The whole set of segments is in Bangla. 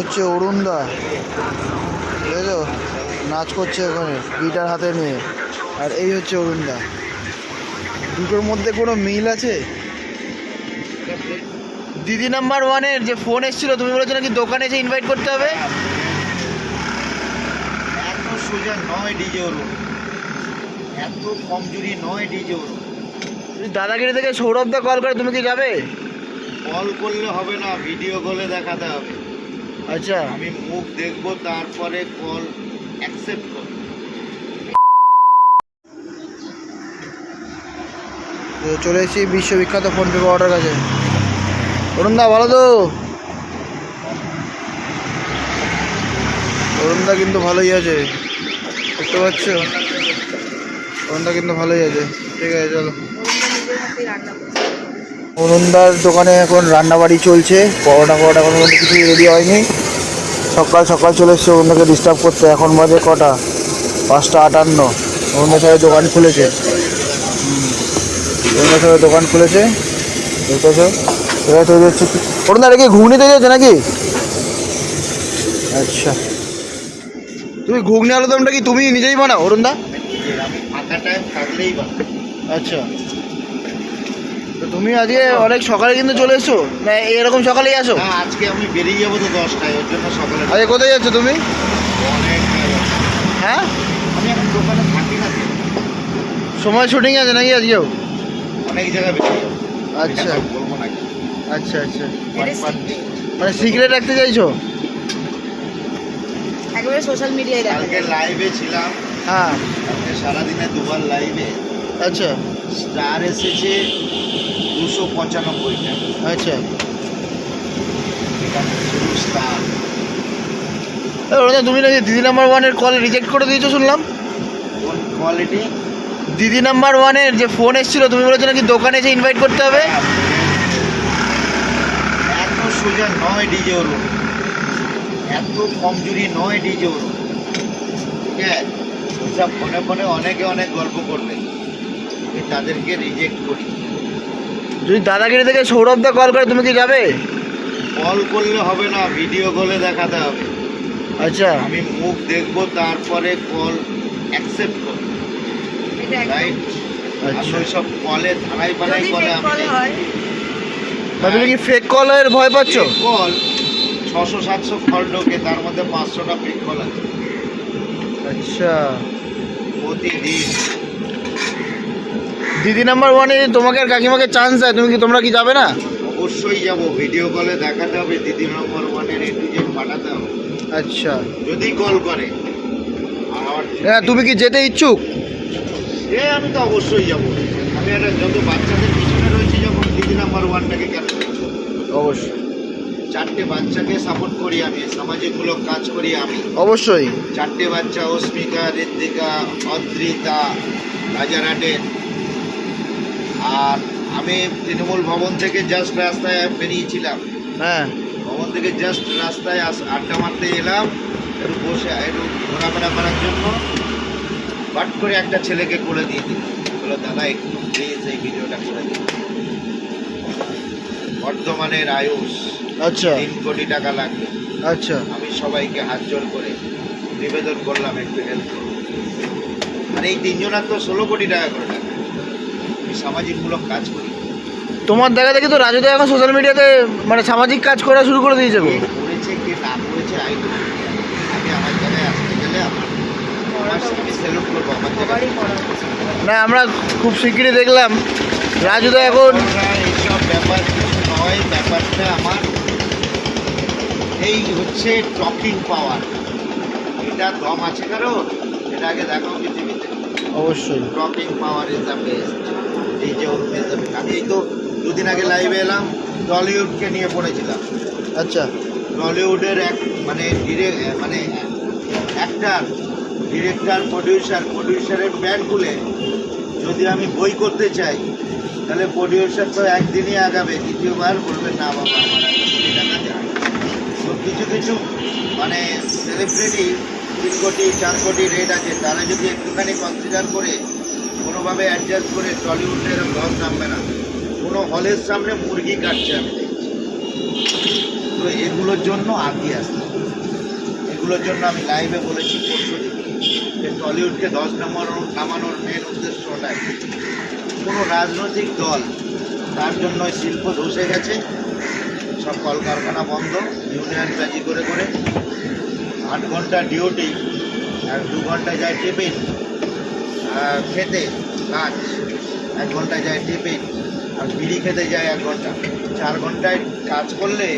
হচ্ছে অরুণদা, বুঝলো, নাচ করছে ওখানে গিটার হাতে নিয়ে। আর এই হচ্ছে অরুণদা। দুটোর মধ্যে কোনো মিল আছে? দিদি নাম্বার ওয়ানের যে ফোন এসেছিল, তুমি বলেছো নাকি দোকানে এসে ইনভাইট করতে হবে। এত সোজা নয় ডিজে অরুণ, এত কমজোরি নয় ডিজে অরুণ। দাদাগিরি থেকে সৌরভদা কল করে, তুমি কি যাবে? কল করলে হবে না, ভিডিও কলে দেখাতে হবে। আচ্ছা, আমি মুখ দেখবো, তারপরে কল অ্যাকসেপ্ট করব। তো চলে এসেছি বিশ্ববিখ্যাত ফোনপে পাওয়াটার কাছে। অরুণদা ভালো তো? অরুণদা কিন্তু ভালোই আছে, বুঝতে পারছো? অরুণদা কিন্তু ভালোই আছে। ঠিক আছে, চলো। অরুণদার দোকানে এখন রান্নাবাড়ি চলছে, পরোটা এখন মধ্যে কিছু রেডি হয়নি। সকাল সকাল চলে এসছে অরুণদাকে ডিস্টার্ব করতে। এখন বাজে কটা? 5:58। অরুণদার সাথে দোকান খুলেছে। অরুণদার সাথে দোকান খুলেছে, দেখতেছো? এবার তৈরি হচ্ছে। অরুণদা এটা কি ঘুগনি তৈরি হচ্ছে নাকি? আচ্ছা, তুমি ঘুগনি আলুদমটা কি তুমি নিজেই বানাও অরুণদা? আমি ফাঁকা টাইম থাকলেই বানাই। আচ্ছা, তো তুমি আজকে অনেক সকালে কিন্তু চলে এসছো না? এরকম সকালেই আসো? না, আজকে আমি বেরিয়ে যাবো তো 10টায়, ওর জন্য সকালে। আজকে কোথায় যাচ্ছ তুমি? অনেক কাজ আছে। হ্যাঁ, আমি এখন দোকানে থাকি না তো। সময় শুটিং আছে নাকি আজকেও? অনেক জায়গায় বেরিয়ে যাবো। আচ্ছা এখন বলবো নাকি। আচ্ছা আচ্ছা, পারপাস। মানে সিক্রেট রাখতে চাইছো? একেবারে সোশ্যাল মিডিয়ায় দেখা কালকে লাইভে ছিলাম, হ্যাঁ। কালকে সারাদিনে দুবার লাইভে। আচ্ছা স্টার এসেছে 295টা। আচ্ছা, এখানে শুধু স্টার। ওরা তুমি নাকি দিদি নাম্বার ওয়ানের কল রিজেক্ট করে দিয়েছো শুনলাম। কোন কোয়ালিটি? দিদি নাম্বার ওয়ানের যে ফোন এসেছিল, তুমি বলেছো নাকি দোকানে এসে ইনভাইট করতে হবে। এত সোজা নয় ডিজে অরুণ, এত কমজোরি নয় ডিজে অরুণ। ঠিক আছে, ওইসব ফোনে ফোনে অনেকে অনেক গল্প করবে, আমি তাদেরকে রিজেক্ট করি। যদি দাদাগিরি থেকে সৌরভদা কল করে, তুমি কি যাবে? কল করলে হবে না, ভিডিও কলে দেখাতে হবে। আচ্ছা আমি মুখ দেখবো, তারপরে কল অ্যাকসেপ্ট করব। এটা রাইট? আর আচ্ছা, ওইসব কলে ধারাই বানাই যদি কলে ফেক আমি কল নেই। হয় তা তুমি কি ফেক কলের ভয় পাচ্ছ? কল 600-700 কল ঢোকে, তার মধ্যে 500টা ফেক কল আছে আচ্ছা, প্রতিদিন। দিদি নাম্বার ওয়ানে তোমাকে আর কাকিমাকে চান্স দেয়, তোমরা কি যাবে না? অবশ্যই যাব, ভিডিও কলে দেখাতে হবে, দিদি নম্বর ওয়ানের A to Z পাঠাতে হবে আচ্ছা, যদি কল করে। আর হ্যাঁ, তুমি কি যেতে ইচ্ছুক? আমি তো অবশ্যই যাব। আমি একটা যত বাচ্চাদের পিছনে রয়েছি, যখন দিদি নাম্বার ওয়ানটাকে কেন করছি? অবশ্যই 4টে বাচ্চাকে সাপোর্ট করি আমি, সামাজিকমূলক কাজ করি আমি। অবশ্যই। 4টে বাচ্চা, অস্মিকা, ঋত্বিকা, অদ্রিতা, রাজারহাটের। আর আমি তৃণমূল ভবন থেকে জাস্ট রাস্তায় বেরিয়েছিলাম, হ্যাঁ, ভবন থেকে জাস্ট রাস্তায় আড্ডা মারতে এলাম, একটু বসে একটু ঘোরাফেরা করার জন্য। বাট করে একটা ছেলেকে করে দিয়ে দিল, বললো দাদা একটু প্লিজ এই ভিডিওটা করে দিন। বর্ধমানের আয়ুষ, আচ্ছা 3 কোটি টাকা লাগবে। আচ্ছা, আমি সবাইকে হাত জোর করে নিবেদন করলাম একটু হেল্প করুন। আর এই 3জনের তো 16 কোটি টাকা করে লাগবে। আমি সামাজিকমূলক কাজ করি। তোমার দেখা দেখি তো রাজুদা এখন সোশ্যাল মিডিয়াতে মানে সামাজিক কাজ করা শুরু করে দিয়েছে গো। কে করেছে কে না করেছে আমি আমার জায়গায় আসতে গেলে আমি সেলুট করবো আমার সবারই জায়গায়। করা উচিত। না, আমরা খুব শিগগিরই দেখলাম রাজুদা এখন এইসব ব্যাপার কিছু নয়, ব্যাপারটা আমার এই হচ্ছে টকিং পাওয়ার। এটা দম আছে কারো, এটা আগে দেখাও পৃথিবীতে। অবশ্যই। Talking power is the best. এই যে আমি এই তো 2 দিন আগে লাইভে এলাম, টলিউডকে নিয়ে পড়েছিলাম। আচ্ছা, টলিউডের এক মানে অ্যাক্টার, ডিরেক্টর, প্রডিউসারের প্যান খুলে যদি আমি বই করতে চাই, তাহলে প্রডিউসার তো একদিনই আগাবে, দ্বিতীয়বার বলবে না বাবা আমার 1 কোটি টাকা দেয়। তো কিছু কিছু মানে সেলিব্রিটি 3 কোটি 4 কোটি রেট আছে, তারা যদি একটুখানি কনসিডার করে কোনোভাবে অ্যাডজাস্ট করে, টলিউডের লস নামবে না। কোনো হলের সামনে মুরগি কাটছে আমি দেখছি। তো এগুলোর জন্য আগে আসতে হবে। এগুলোর জন্য আমি লাইভে বলেছি পরশুদিন যে টলিউডকে 10 নম্বর নামানোর মেন উদ্দেশ্য ওটাই। কোনো রাজনৈতিক দল তার জন্য শিল্প ধসে গেছে, সব কলকারখানা বন্ধ, ইউনিয়ন বাজি করে করে 8 ঘন্টা ডিউটি, আর 2 ঘন্টা যায় টিফিন খেতে কাজ, 1 ঘন্টা যায় টিফিন, আর বিড়ি খেতে যায় 1 ঘন্টা। 4 ঘন্টায় কাজ করলে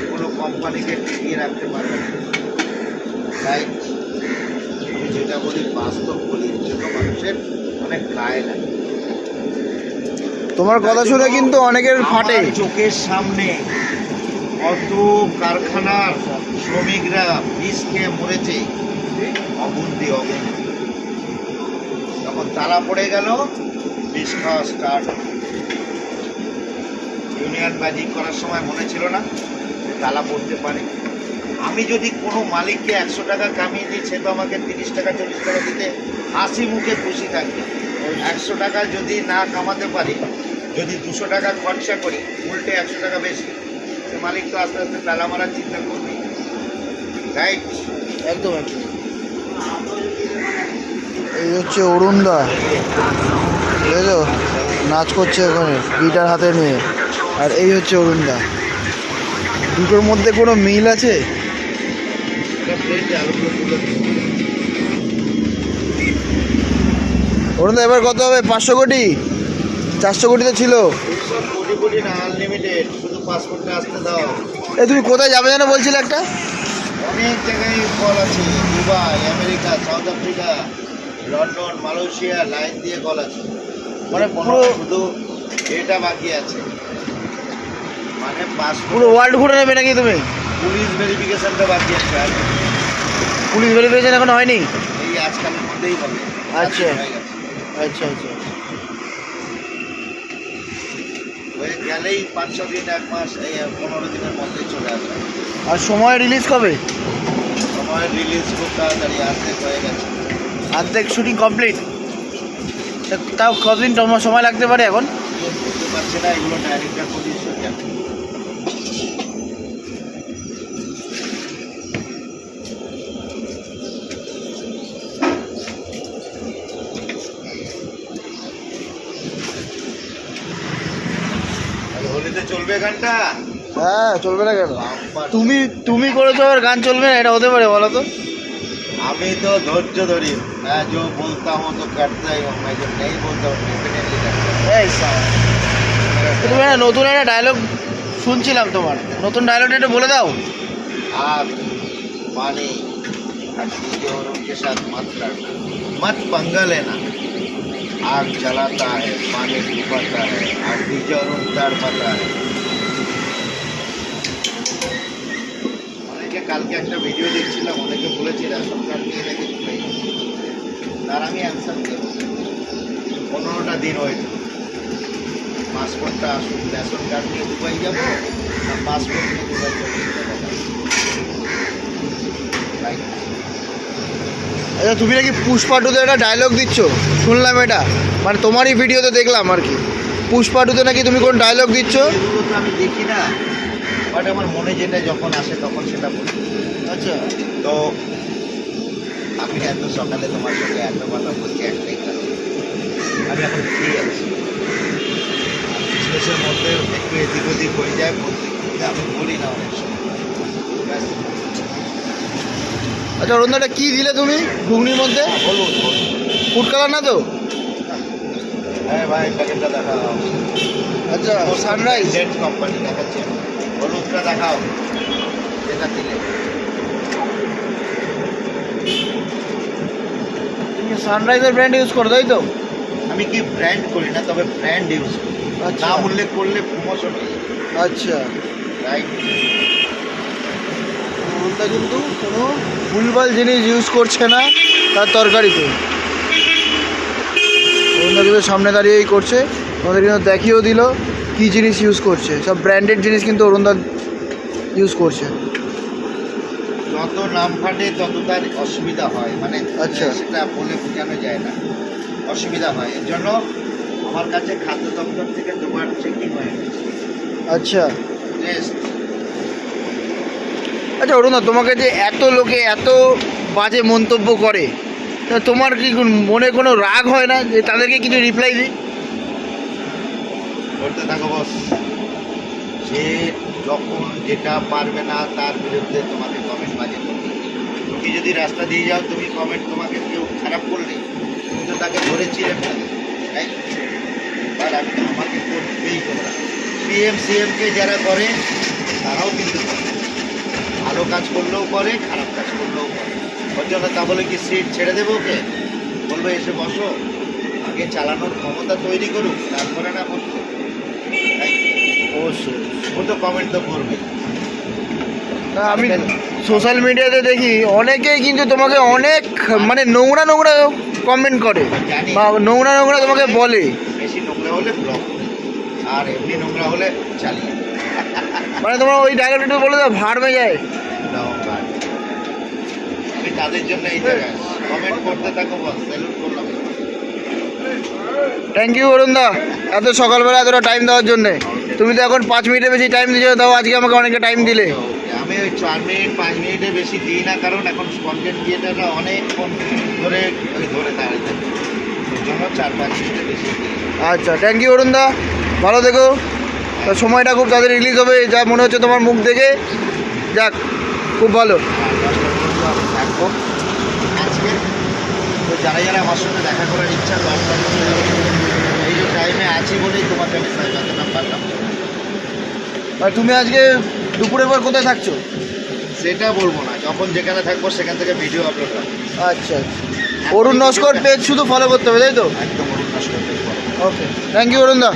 কোনো কোম্পানিকে টিকিয়ে রাখতে পারবে না। তাই আমি যেটা বলি বাস্তব বলি, এর জন্য মানুষের অনেক গায়ে লাগে। তোমার কথা শুনে কিন্তু অনেকের ফাটে। আমার চোখের সামনে কত কারখানার শ্রমিকরা বিষ খেয়ে মরেছে, অগুন্তি অগুন্তি। যখন তালা পড়ে গেল, বিষ খাওয়া স্টার্ট। ইউনিয়ন বাজি করার সময় মনে ছিল না যে তালা পড়তে পারে। আমি যদি কোনো মালিককে 100 টাকা কামিয়ে দিই, সে তো আমাকে 30 টাকা 40 টাকা দিতে হাসি মুখে খুশি থাকবে। 100 টাকা যদি না কামাতে পারি, যদি 200 টাকা খরচা করি, উল্টে 100 টাকা বেশি, সে মালিক তো আস্তে আস্তে তালা মারার চিন্তা করবে। রাইট? একদম একদম। এই হচ্ছে অরুণদা, বুঝলো, নাচ করছে ওখানে গিটার হাতে নিয়ে। আর এই হচ্ছে অরুণদা। দুটোর মধ্যে কোনো মিল আছে? অরুণদা এবার কত হবে? 500 কোটি? 400 কোটি তো ছিল। সব কোটি কোটি না, আনলিমিটেড, শুধু পাসপোর্টটা আসতে দাও। এই তুমি কোথায় যাবে যেন বলছিলে একটা? অনেক জায়গায় কল আছে, Dubai, America, south Africa, London, Malaysia, line দিয়ে কল আছে। মানে কোনো পুরো শুধু এটা বাকি আছে, মানে পুরো পাসপোর্ট, ওয়ার্ল্ড ঘুরে নেবে নাকি তুমি? পুলিশ ভেরিফিকেশনটা বাকি আছে। আর পুলিশ ভেরিফিকেশন এখন হয়নি? এই আজকালের মধ্যেই হবে। আচ্ছা। হয়ে গেছে। আচ্ছা আচ্ছা। হয়ে গেলেই 5-6 দিন, 1 মাস, এই 15 দিনের মধ্যেই চলে আসবে। আর সময় রিলিজ কবে? সময় রিলিজ খুব তাড়াতাড়ি, অর্ধেক হয়ে গেছে। অর্ধেক শুটিং কমপ্লিট? তাও কতদিন তোমার সময় লাগতে পারে এখন? বুঝতে পারছি না, এগুলো ডাইরেক্টর প্রডিউসার জানে। হোলিতে চলবে গানটা? হ্যাঁ, চলবে না কেন? বাম্পার। তুমি করেছো আর গান চলবে না, এটা হতে পারে বলো তো? আমি তো ধৈর্য ধরি, मैं जो बोलता हूँ तो करता ही हूँ, मैं जो नहीं बोलता हूँ डेफिनेटली करता हूँ। এই তুমি একটা নতুন একটা ডায়লগ শুনছিলাম তোমার, নতুন ডায়লগটা একটু বলে দাও। आग, पानी और चीजें और उनके साथ मत लड़ना, मत पंगा लेना। आग जलाता है, पानी डुबाता है, और डीजे और उन तड़पाता है। অনেকে কালকে একটা ভিডিও দেখছিলাম, অনেকে বলেছে রেশন কার্ড নিয়ে নাকি দুবাই যাবে। তার আমি অ্যান্সার দেব, 15টা দিন ওয়েট, পাসপোর্টটা আসুন, রেশন কার্ড নিয়ে দুবাই যাবো না পাসপোর্ট নিয়ে দুবাই যাবো সেটা দেখা। রাইট? আচ্ছা, তুমি নাকি পুষ্পা 2-তে একটা ডায়লগ দিচ্ছ, শুনলাম এটা, মানে তোমারই ভিডিওতে দেখলাম আর কি। পুষ্পা 2-তে নাকি তুমি কোন ডায়লগ দিচ্ছ? এগুলো তো আমি দেখি না, বাট আমার মনে যেটা যখন আসে তখন সেটা বলি। আচ্ছা। তো আমি এত সকালে তোমার সঙ্গে এত কথা বলছি একটাই কারণ, আমি এখন ফ্রি আছি। বিজনেসের মধ্যে একটু এদিক ওদিক হয়ে যায় বলতে, কিন্তু আমি বলি না অনেক সময়। ব্যাস। আচ্ছা অরুণদাটা কি দিলে তুমি ঘুগনির মধ্যে? বলুন বলুন। ফুড কালার না তো? হ্যাঁ ভাই, প্যাকেটটা দেখাও। আচ্ছা, সানরাইজ। জেট কোম্পানি দেখাচ্ছে, হলুদটা দেখাও যেটা দিলে। তুমি সানরাইজের ব্র্যান্ড ইউজ করো তাই তো? আমি কি ব্র্যান্ড করি না, তবে ব্র্যান্ড ইউজ করি। আচ্ছা। নাম উল্লেখ করলে প্রমোশন হয়ে যায়। আচ্ছা। রাইট? অরুণদা কিন্তু কোনো ভুলভাল জিনিস ইউজ করছে না তার তরকারিতে। অরুণদা কিন্তু সামনে দাঁড়িয়েই করছে, আমাদের কিন্তু দেখিয়েও দিল কী জিনিস ইউজ করছে। সব ব্র্যান্ডেড জিনিস কিন্তু অরুণদা ইউজ করছে। যত নাম ফাটে তত তার অসুবিধা হয়, মানে আচ্ছা। সেটা বলে বোঝানো যায় না, অসুবিধা হয়। এর জন্য আমার কাছে খাদ্য দপ্তর থেকে 2বার চেকিং হয়ে গেছে, আচ্ছা। টেস্ট। আচ্ছা অরুণদা, তোমাকে যে এত লোকে এত বাজে মন্তব্য করে, তা তোমার কি মনে কোনো রাগ হয় না যে তাদেরকে কিছু রিপ্লাই দিই? করতে থাকো বস। সে যখন যেটা পারবে না তার বিরুদ্ধে তোমাকে কমেন্ট বাজে করবে। তুমি যদি রাস্তা দিয়ে যাও, তুমি কমেন্ট, তোমাকে কেউ খারাপ করলে তুমি তো তাকে ধরে চিড়ে ফেলবে, তাই? আর আমাকে করবেই তোমরা। পিএম সিএমকে যারা করে তারাও কিন্তু করে। ভালো কাজ করলেও করে, খারাপ কাজ করলেও করে। ওর জন্য তা বলে কি সিট ছেড়ে দেবো ওকে? বলবো এসে বসো, আগে চালানোর ক্ষমতা তৈরি করুক, তারপরে না বসবো। তাই অবশ্যই। ও তো কমেন্ট তো করবে। না, আমি সোশ্যাল মিডিয়াতে দেখি অনেকেই কিন্তু তোমাকে অনেক মানে নোংরা নোংরা কমেন্ট করে জানি। বা নোংরা নোংরা তোমাকে বলে। বেশি নোংরা হলে ব্লক করে, আর এমনি নোংরা হলে চালিয়ে মানে তোমার ওই ডায়লগ একটু বলে দাও, ভাড় মে যায়। দাও গান। আমি তাদের জন্য এই জায়গায় কমেন্ট করতে থাকো বস, স্যালুট করলাম। থ্যাংক ইউ অরুণদা, এত সকালবেলা এতটা টাইম দেওয়ার জন্যে। তুমি তো এখন 5 মিনিটের বেশি টাইম দিচ্ছ, দাও আজকে আমাকে অনেকটা টাইম দিলে। আমি ওই 4 মিনিট 5 মিনিটের বেশি দিই না, কারণ এখন কন্টেন্ট ক্রিয়েটাররা অনেকক্ষণ ধরে ধরে দাঁড়িয়ে থাকে, ওই জন্য 4-5 মিনিটের বেশি দিই। আচ্ছা, থ্যাংক ইউ অরুণদা, ভালো থেকো। তো সময়টা খুব তাড়াতাড়ি রিলিজ হবে যা মনে হচ্ছে তোমার মুখ দেখে। যাক, খুব ভালো। আর 10টা পর্যন্ত আমি থাকবো আজকে। তো যারা যারা আমার সঙ্গে দেখা করার ইচ্ছা, 10টা এই যে টাইমে আছি বলেই তোমাকে আমি সাইবারটা পারলাম। আর তুমি আজকে দুপুরের পর কোথায় থাকছো? সেটা বলবো না, যখন যেখানে থাকবো সেখান থেকে ভিডিও আপলোড হবে। আচ্ছা, অরুণ নস্কর পেজ শুধু ফলো করতে হবে, তাই তো? একদম Arun Naskar page follow. Okay, thank you অরুণদা।